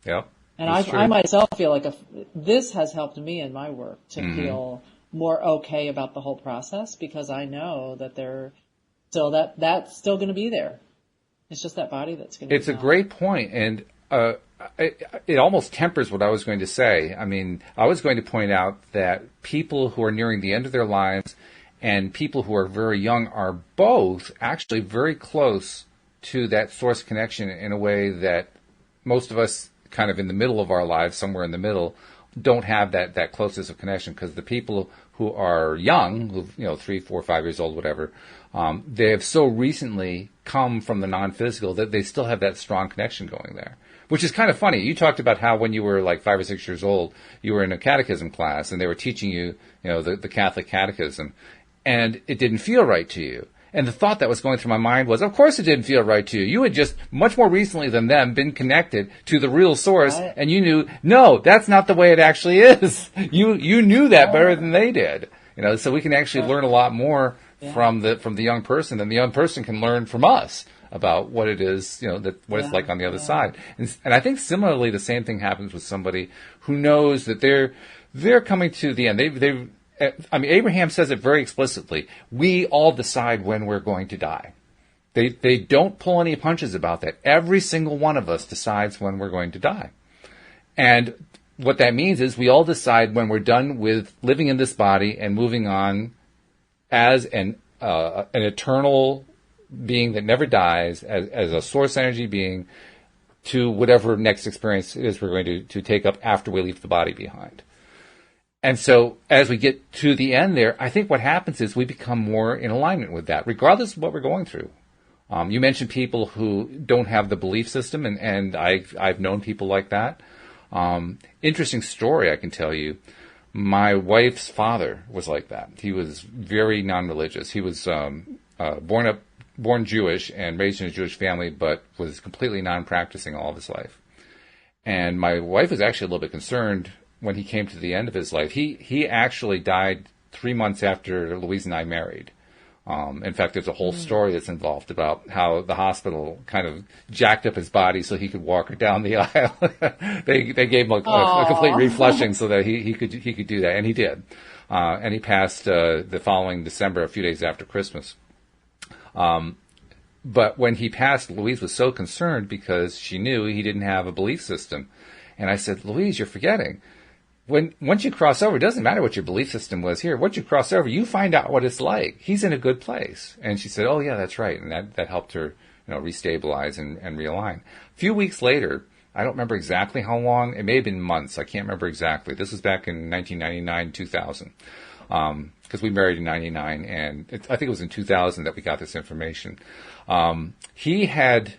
Yep. And I myself feel like this has helped me in my work to feel more okay about the whole process because I know that that's still going to be there. It's just that body that's going to be It's a great point, and it almost tempers what I was going to say. I mean, I was going to point out that people who are nearing the end of their lives and people who are very young are both actually very close to that source connection in a way that most of us kind of in the middle of our lives, somewhere in the middle, don't have that closeness of connection, because the people who are young, who 3, 4, 5 years old, whatever, they have so recently come from the non-physical that they still have that strong connection going there, which is kind of funny. You talked about how when you were like 5 or 6 years old, you were in a catechism class and they were teaching you, the Catholic catechism, and it didn't feel right to you. And the thought that was going through my mind was, of course it didn't feel right to you. You had just, much more recently than them, been connected to the real source, right. And you knew, no, that's not the way it actually is. You knew that better than they did. So we can actually learn a lot more from the young person than the young person can learn from us about what it is, what it's like on the other side. And I think similarly the same thing happens with somebody who knows that they're coming to the end. I mean, Abraham says it very explicitly. We all decide when we're going to die. They don't pull any punches about that. Every single one of us decides when we're going to die. And what that means is we all decide when we're done with living in this body and moving on as an eternal being that never dies, as a source energy being, to whatever next experience it is we're going to take up after we leave the body behind. And so as we get to the end there, I think what happens is we become more in alignment with that, regardless of what we're going through. You mentioned people who don't have the belief system, and I've known people like that. Interesting story I can tell you. My wife's father was like that. He was very non-religious. He was born Jewish and raised in a Jewish family, but was completely non-practicing all of his life. And my wife was actually a little bit concerned when he came to the end of his life. He actually died 3 months after Louise and I married. In fact, there's a whole story that's involved about how the hospital kind of jacked up his body so he could walk her down the aisle. They gave him a complete reflushing so that he could do that, and he did. And he passed the following December, a few days after Christmas. But when he passed, Louise was so concerned because she knew he didn't have a belief system. And I said, Louise, you're forgetting. Once you cross over, it doesn't matter what your belief system was here. Once you cross over, you find out what it's like. He's in a good place. And she said, oh, yeah, that's right. And that helped her, restabilize and realign. A few weeks later, I don't remember exactly how long. It may have been months. I can't remember exactly. This was back in 1999, 2000. Because we married in 99, and I think it was in 2000 that we got this information. He had,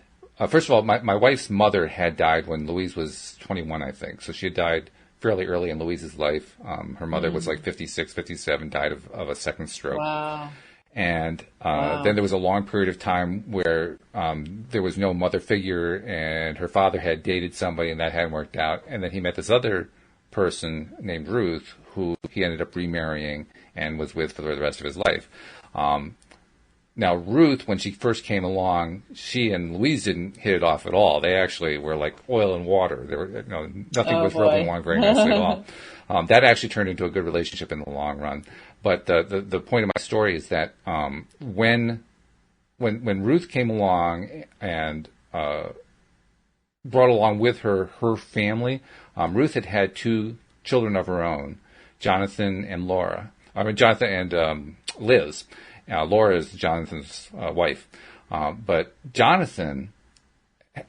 first of all, my wife's mother had died when Louise was 21, I think. So she had died fairly early in Louise's life. Her mother was like 56, 57, died of a second stroke. Wow. And then there was a long period of time where there was no mother figure, and her father had dated somebody, and that hadn't worked out. And then he met this other person named Ruth, who he ended up remarrying and was with for the rest of his life. Now, Ruth, when she first came along, she and Louise didn't hit it off at all. They actually were like oil and water. They were, nothing was rubbing along very nicely at all. That actually turned into a good relationship in the long run. But the point of my story is that when Ruth came along and brought along with her family, Ruth had 2 children of her own, Jonathan and Liz. Laura is Jonathan's wife. But Jonathan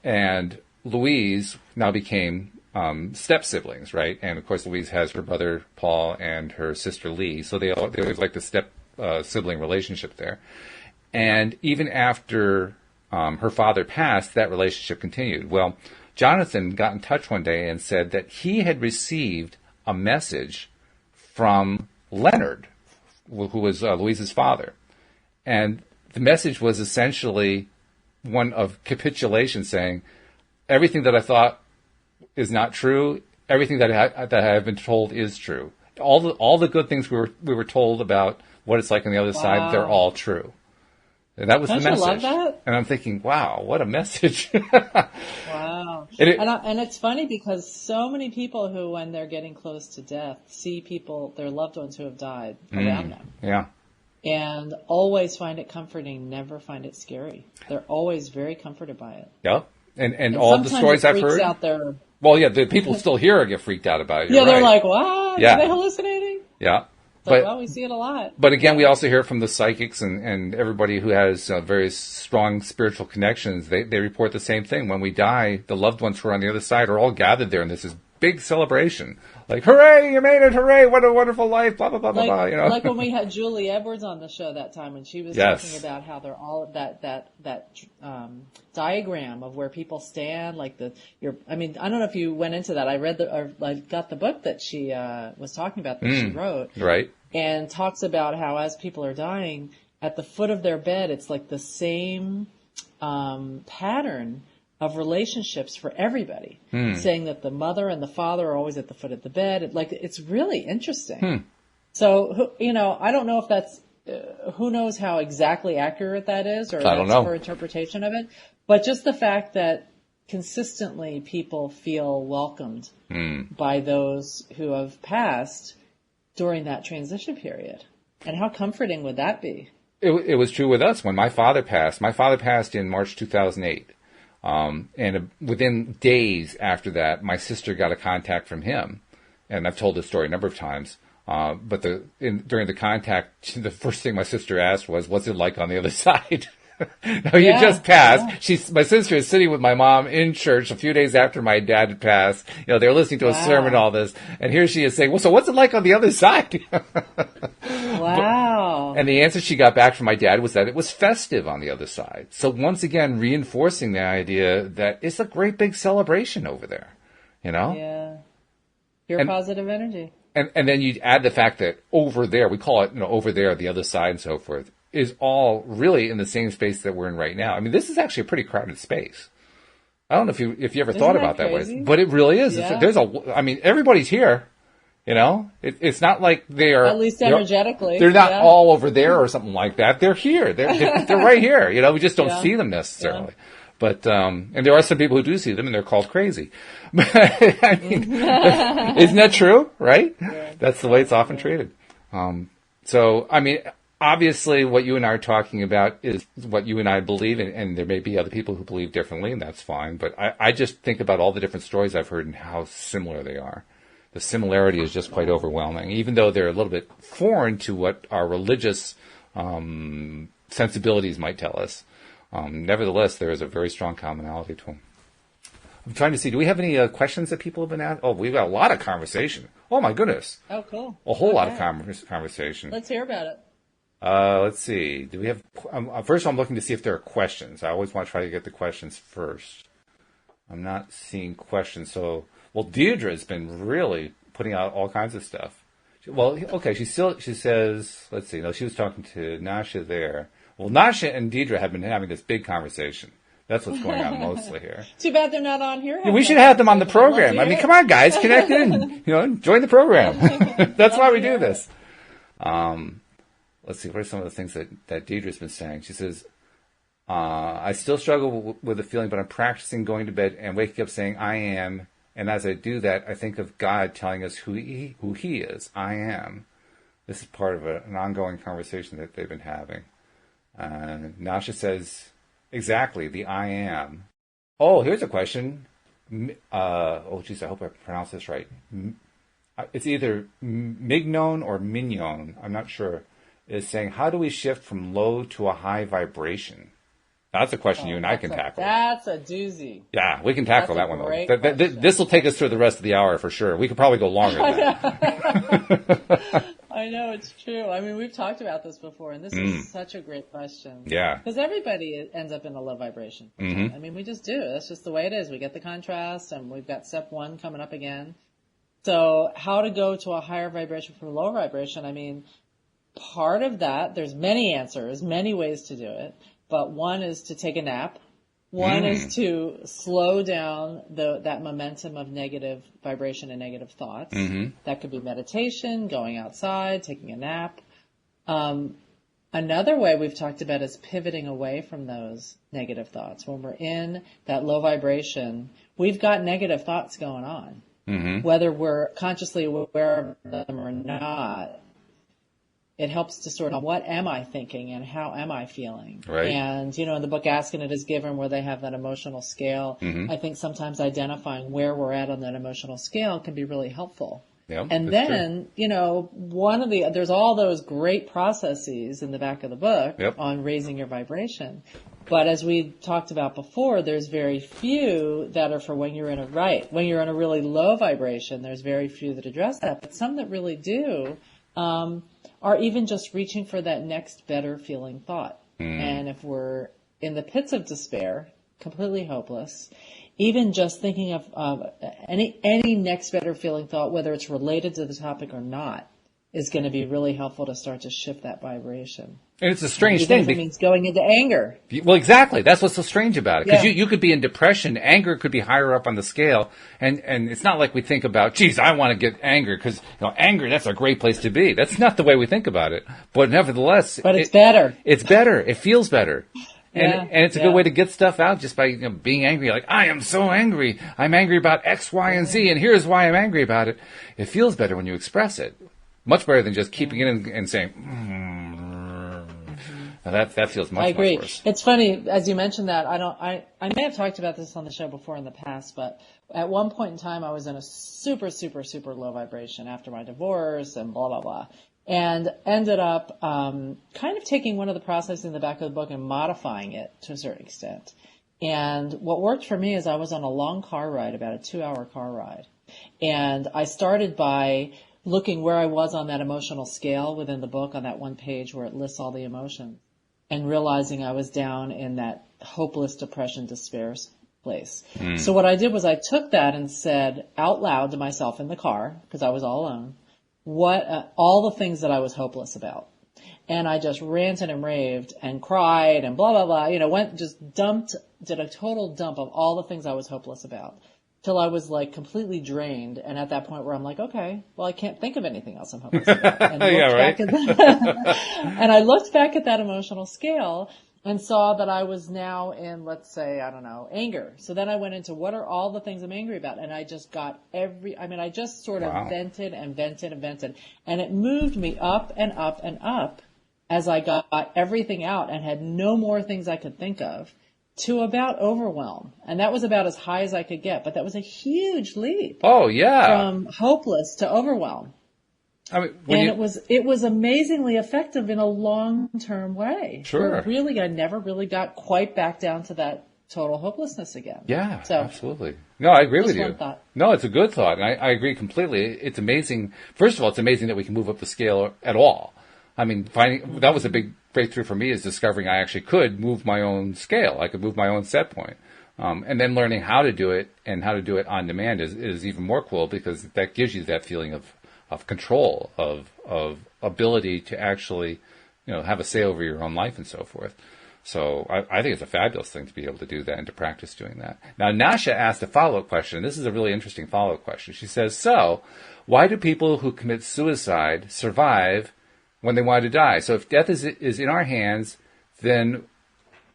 and Louise now became step-siblings, right? And, of course, Louise has her brother Paul and her sister Lee. So they always like the step-sibling relationship there. And even after her father passed, that relationship continued. Well, Jonathan got in touch one day and said that he had received a message from Leonard, who was Louise's father. And the message was essentially one of capitulation, saying, everything that I thought is not true, everything that I have been told is true. All the good things we were told about what it's like on the other side, they're all true. And that was the message. Don't you love that? And I'm thinking, wow, what a message. Wow. And it's funny because so many people who, when they're getting close to death, see people, their loved ones who have died around them. Yeah. And always find it comforting, never find it scary. They're always very comforted by it. Yeah. And all the stories I've heard. Out their... Well, yeah, the people still here get freaked out about it. Yeah, they're like, wow, are they hallucinating? Yeah. But, well, we see it a lot. But again, we also hear from the psychics and everybody who has very strong spiritual connections. They report the same thing. When we die, the loved ones who are on the other side are all gathered there, and this is big celebration. Like, hooray, you made it, hooray, what a wonderful life, blah, blah, blah, blah, blah, Like when we had Julie Edwards on the show that time, and she was talking about how they're all that diagram of where people stand, I don't know if you went into that. I got the book that she was talking about that she wrote. Right. And talks about how as people are dying, at the foot of their bed, it's like the same pattern of relationships for everybody, saying that the mother and the father are always at the foot of the bed. It's really interesting. So, I don't know if that's, who knows how exactly accurate that is, or that's her interpretation of it. But just the fact that consistently people feel welcomed by those who have passed during that transition period. And how comforting would that be? It was true with us when my father passed. My father passed in March 2008. And within days after that, my sister got a contact from him. And I've told this story a number of times. But during the contact, the first thing my sister asked was, "What's it like on the other side?" No, you just passed. Yeah. My sister is sitting with my mom in church a few days after my dad had passed. You know, they're listening to a sermon and all this. And here she is saying, "Well, so what's it like on the other side?" Wow. And the answer she got back from my dad was that it was festive on the other side. So once again, reinforcing the idea that it's a great big celebration over there, you know? Yeah. Pure positive energy. And then you add the fact that over there, we call it, over there, the other side and so forth, is all really in the same space that we're in right now. I mean, this is actually a pretty crowded space. I don't know if you ever thought about that way, but it really is. Yeah. Everybody's here. It's not like they're, at least energetically, they're not all over there or something like that. They're here. They're right here. We just don't see them necessarily. Yeah. But, and there are some people who do see them and they're called crazy. I mean, isn't that true? Right? Yeah. That's the way it's often treated. So, I mean, obviously what you and I are talking about is what you and I believe, and there may be other people who believe differently, and that's fine. But I just think about all the different stories I've heard and how similar they are. The similarity is just quite overwhelming, even though they're a little bit foreign to what our religious sensibilities might tell us. Nevertheless, there is a very strong commonality to them. I'm trying to see, do we have any questions that people have been asking? Oh, we've got a lot of conversation. Oh, my goodness. Oh, cool. A whole lot of conversation. Let's hear about it. Let's see. Do we have... first, I'm looking to see if there are questions. I always want to try to get the questions first. I'm not seeing questions, so... Well, Deirdre's been really putting out all kinds of stuff. Well, okay, she says... Let's see. No, she was talking to Nasha there. Well, Nasha and Deidre have been having this big conversation. That's what's going on mostly here. Too bad they're not on here. Yeah, we should have them on the program. I mean, come on, guys, connect in. Join the program. That's why we do this. Let's see. What are some of the things that Deidre's been saying? She says, I still struggle with the feeling, but I'm practicing going to bed and waking up saying, I am. And as I do that, I think of God telling us who he is. I am. This is part of an ongoing conversation that they've been having. Nasha says, exactly, the I am. Oh, here's a question. I hope I pronounced this right. It's either Mignon or Mignon, I'm not sure. Is saying, how do we shift from low to a high vibration? That's a question you and I can tackle. That's a doozy. Yeah, we can tackle that one. This will take us through the rest of the hour for sure. We could probably go longer than that. I know, it's true. I mean, we've talked about this before, and this is such a great question. Yeah. Because everybody ends up in a low vibration. Mm-hmm. I mean, we just do. That's just the way it is. We get the contrast, and we've got step 1 coming up again. So how to go to a higher vibration from a lower vibration? I mean, part of that, there's many answers, many ways to do it. But one is to take a nap. One is to slow down that momentum of negative vibration and negative thoughts. Mm-hmm. That could be meditation, going outside, taking a nap. Another way we've talked about is pivoting away from those negative thoughts. When we're in that low vibration, we've got negative thoughts going on. Mm-hmm. Whether we're consciously aware of them or not. It helps to sort of what am I thinking and how am I feeling? Right. And, in the book Asking It Is Given, where they have that emotional scale, I think sometimes identifying where we're at on that emotional scale can be really helpful. Yeah, and then, true. There's all those great processes in the back of the book on raising your vibration. But as we talked about before, there's very few that are for when you're in a really low vibration, there's very few that address that. But some that really do, are even just reaching for that next better feeling thought. And if we're in the pits of despair, completely hopeless, even just thinking of any next better feeling thought, whether it's related to the topic or not, is going to be really helpful to start to shift that vibration. And it's a strange thing. If it means going into anger. Well, exactly. That's what's so strange about it. Because you could be in depression. Anger could be higher up on the scale. And it's not like we think about, geez, I want to get anger because, anger, that's a great place to be. That's not the way we think about it. But nevertheless. But it's better. It's better. It feels better. And it's a good way to get stuff out just by being angry. Like, I am so angry. I'm angry about X, Y, and Z, and here's why I'm angry about it. It feels better when you express it. Much better than just keeping it in and saying, Now that feels much, I agree. much worse. It's funny, as you mentioned that, I may have talked about this on the show before in the past, but at one point in time I was in a super, super, super low vibration after my divorce and blah, blah, blah. And ended up kind of taking one of the processes in the back of the book and modifying it to a certain extent. And what worked for me is I was on a long car ride, about a 2-hour car ride. And I started by looking where I was on that emotional scale within the book, on that one page where it lists all the emotions, and realizing I was down in that hopeless depression, despair place. So what I did was I took that and said out loud to myself in the car, because I was all alone, all the things that I was hopeless about. And I just ranted and raved and cried and blah, blah, blah, did a total dump of all the things I was hopeless about till I was like completely drained. And at that point where I'm like, okay, well, I can't think of anything else I'm hopeless about. And and I looked back at that emotional scale and saw that I was now in, let's say, I don't know, anger. So then I went into what are all the things I'm angry about? And I just got I just sort of vented and vented and vented. And it moved me up and up and up as I got everything out and had no more things I could think of to about overwhelm. And that was about as high as I could get. But that was a huge leap. Oh, yeah. From hopeless to overwhelm. I mean, it was amazingly effective in a long-term way. Sure. I never really got quite back down to that total hopelessness again. Yeah, absolutely. No, I agree with you. One thought. No, it's a good thought, and I agree completely. It's amazing. First of all, it's amazing that we can move up the scale at all. I mean, that was a big breakthrough for me, is discovering I actually could move my own scale. I could move my own set point. And then learning how to do it and how to do it on demand is even more cool, because that gives you that feeling of control, of ability to actually, have a say over your own life and so forth. So I think it's a fabulous thing to be able to do that and to practice doing that. Now, Nasha asked a follow-up question. This is a really interesting follow-up question. She says, so why do people who commit suicide survive when they want to die? So if death is in our hands, then,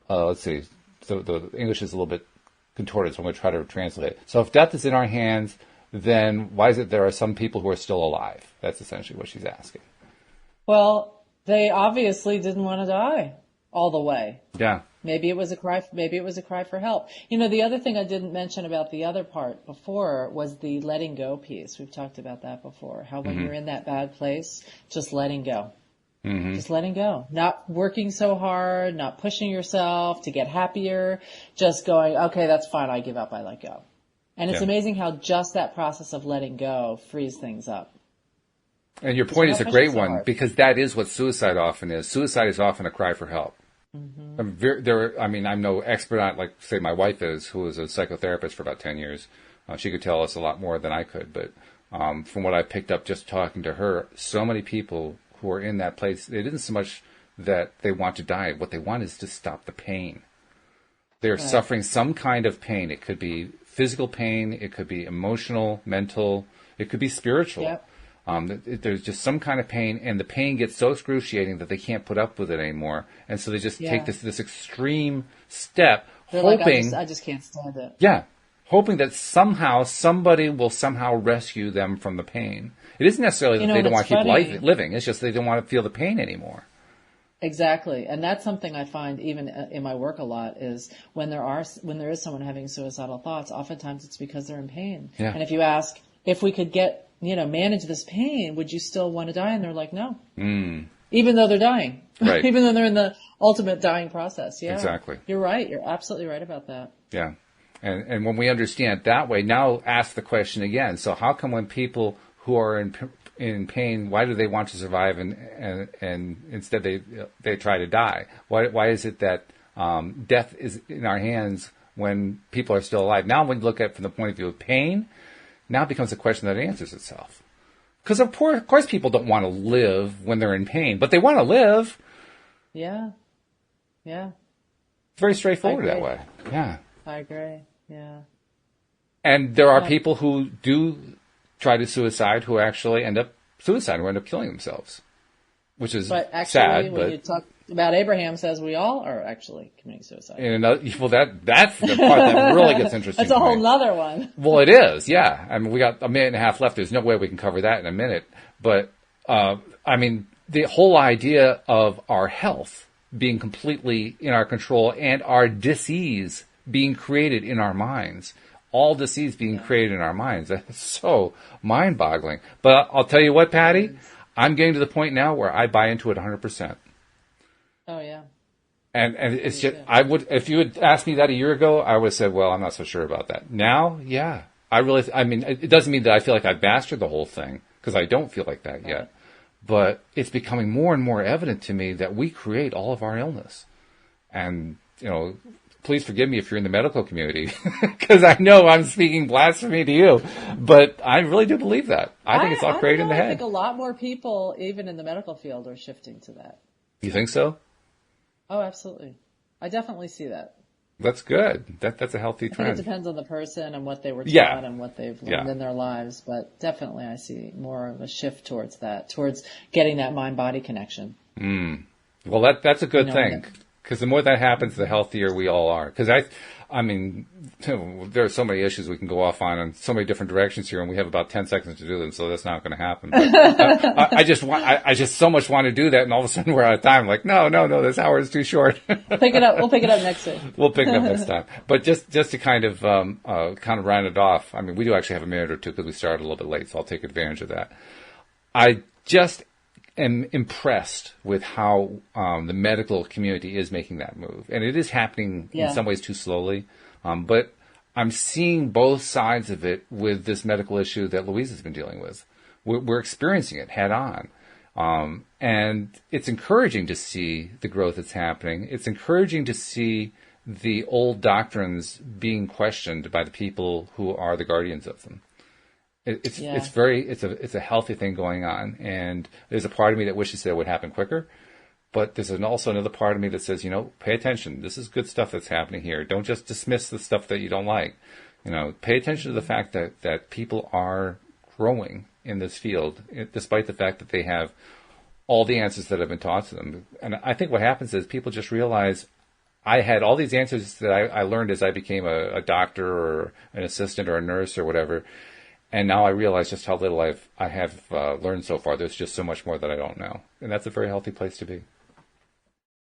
let's see, so the English is a little bit contorted, so I'm going to try to translate it. So if death is in our hands, then why is it there are some people who are still alive? That's essentially what she's asking. Well, they obviously didn't want to die all the way. Yeah. Maybe it was a cry for help. The other thing I didn't mention about the other part before was the letting go piece. We've talked about that before. How when you're in that bad place, just letting go. Just letting go. Not working so hard, not pushing yourself to get happier, just going, okay, that's fine, I give up, I let go. And it's amazing how just that process of letting go frees things up. And your point is a great one, because that is what suicide often is. Suicide is often a cry for help. I'm no expert on it, like, say, my wife is, who was a psychotherapist for about 10 years. She could tell us a lot more than I could. But from what I picked up just talking to her, so many people who are in that place, it isn't so much that they want to die. What they want is to stop the pain. They're suffering some kind of pain. It could be physical pain. It could be emotional, mental. It could be spiritual. Yep. There's just some kind of pain, and the pain gets so excruciating that they can't put up with it anymore. And so they just take this extreme step, They're hoping... I just can't stand it. Yeah. Hoping that somehow somebody will somehow rescue them from the pain. It isn't necessarily that they don't want to keep living. It's just they don't want to feel the pain anymore. Exactly. And that's something I find even in my work a lot, is when there is someone having suicidal thoughts, oftentimes it's because they're in pain. Yeah. And if you ask, if we could manage this pain, would you still want to die? And they're like, no. Even though they're dying. Right. Even though they're in the ultimate dying process. Yeah. Exactly. You're right. You're absolutely right about that. Yeah. And when we understand it that way, now ask the question again. So how come when people who are in pain, why do they want to survive and instead they try to die? Why is it that death is in our hands when people are still alive? Now when you look at it from the point of view of pain, now it becomes a question that answers itself. Because of course people don't want to live when they're in pain, but they want to live. Yeah. Yeah. It's very straightforward that way. Yeah. I agree. Yeah. And there are people who do try to suicide who actually end up killing themselves, which is sad. About Abraham says we all are actually committing suicide. And well, that's the part that really gets interesting. That's a whole nother one. Well, it is, yeah. I mean, we got a minute and a half left. There's no way we can cover that in a minute. But, I mean, the whole idea of our health being completely in our control and our disease being created in our minds, all disease being created in our minds, that's so mind-boggling. But I'll tell you what, Patty, I'm getting to the point now where I buy into it 100%. Oh, yeah. And it's just, if you had asked me that a year ago, I would have said, well, I'm not so sure about that. Now, yeah, I mean, it doesn't mean that I feel like I've mastered the whole thing, because I don't feel like that yet. But it's becoming more and more evident to me that we create all of our illness. And, please forgive me if you're in the medical community, because I know I'm speaking blasphemy to you, but I really do believe that. I think it's all created in the head. I think a lot more people, even in the medical field, are shifting to that. You think so? Oh, absolutely. I definitely see that. That's good. That's a healthy trend. I think it depends on the person and what they were taught and what they've learned in their lives. But definitely I see more of a shift towards that, towards getting that mind-body connection. Well, that's a good thing. Because the more that happens, the healthier we all are. Because I mean, there are so many issues we can go off on in so many different directions here, and we have about 10 seconds to do them, so that's not going to happen. But, I just so much want to do that, and all of a sudden we're out of time. I'm like, no, this hour is too short. We'll pick it up next week. We'll pick it up next time. But just to kind of round it off, I mean, we do actually have a minute or two because we started a little bit late, so I'll take advantage of that. I just am impressed with how the medical community is making that move. And it is happening in some ways too slowly. But I'm seeing both sides of it with this medical issue that Louise has been dealing with. We're experiencing it head on. And it's encouraging to see the growth that's happening. It's encouraging to see the old doctrines being questioned by the people who are the guardians of them. It's a healthy thing going on, and there's a part of me that wishes that it would happen quicker, but there's also another part of me that says, pay attention. This is good stuff that's happening here. Don't just dismiss the stuff that you don't like. Pay attention to the fact that people are growing in this field, despite the fact that they have all the answers that have been taught to them. And I think what happens is people just realize, I had all these answers that I learned as I became a doctor or an assistant or a nurse or whatever. And now I realize just how little I have learned so far. There's just so much more that I don't know. And that's a very healthy place to be.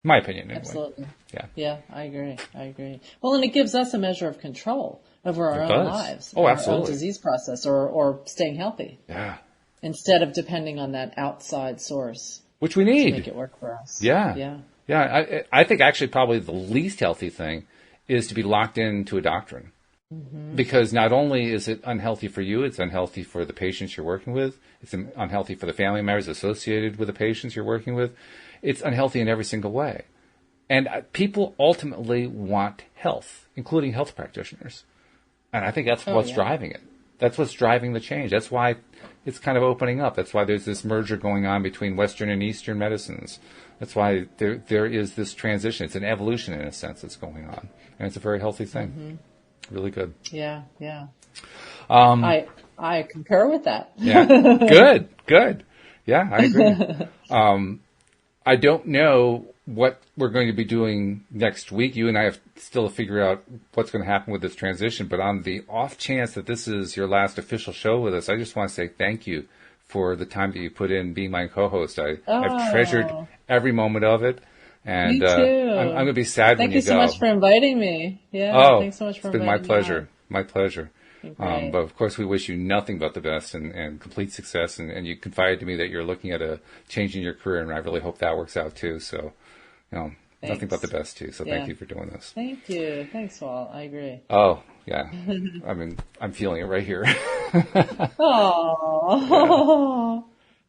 My opinion, anyway. Absolutely. Yeah. Yeah, I agree. Well, and it gives us a measure of control over our own lives. Oh, absolutely. Our own disease process or staying healthy. Yeah. Instead of depending on that outside source. Which we need. To make it work for us. Yeah. Yeah. I think actually probably the least healthy thing is to be locked into a doctrine. Mm-hmm. Because not only is it unhealthy for you, it's unhealthy for the patients you're working with. It's unhealthy for the family members associated with the patients you're working with. It's unhealthy in every single way. And people ultimately want health, including health practitioners. And I think that's what's driving it. That's what's driving the change. That's why it's kind of opening up. That's why there's this merger going on between Western and Eastern medicines. That's why there is this transition. It's an evolution, in a sense, that's going on. And it's a very healthy thing. Mm-hmm. Really good. Yeah. I concur with that. Yeah. Good. Yeah, I agree. I don't know what we're going to be doing next week. You and I have still to figure out what's going to happen with this transition. But on the off chance that this is your last official show with us, I just want to say thank you for the time that you put in being my co-host. I've treasured every moment of it. And me too. I'm going to be sad when you go. Thank you so much for inviting me. Yeah, thanks so much for inviting me. It's been my pleasure. My pleasure. But of course, we wish you nothing but the best and complete success. And you confided to me that you're looking at a change in your career, and I really hope that works out too. So, nothing but the best too. So thank you for doing this. Thank you. Thanks, Walt. I agree. Oh, yeah. I mean, I'm feeling it right here. Oh.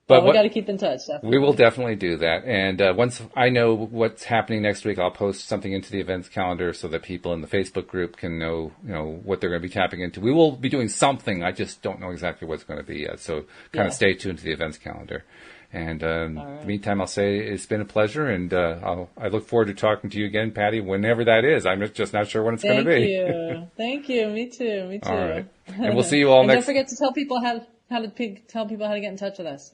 But we got to keep in touch. Definitely. We will definitely do that. And once I know what's happening next week, I'll post something into the events calendar so that people in the Facebook group can know, what they're going to be tapping into. We will be doing something. I just don't know exactly what it's going to be yet. So kind of stay tuned to the events calendar. And in the meantime, I'll say it's been a pleasure, and I look forward to talking to you again, Patty, whenever that is. I'm just not sure when it's going to be. Thank you. Me too. All right. And we'll see you all and next. Don't forget to tell people how to get in touch with us.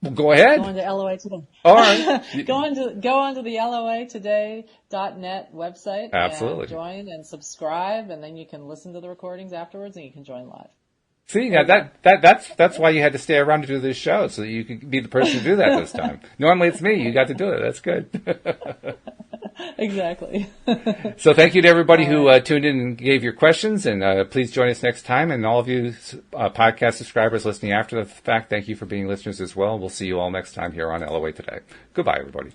Well, go ahead. Go on to LOA Today. All right. Go on to the LOAtoday.net website. Absolutely. And join and subscribe, and then you can listen to the recordings afterwards, and you can join live. See, now that's why you had to stay around to do this show, so that you could be the person to do that this time. Normally it's me. You got to do it. That's good. Exactly. So thank you to everybody who tuned in and gave your questions, and please join us next time. And all of you podcast subscribers listening after the fact, thank you for being listeners as well. We'll see you all next time here on LOA Today. Goodbye, everybody.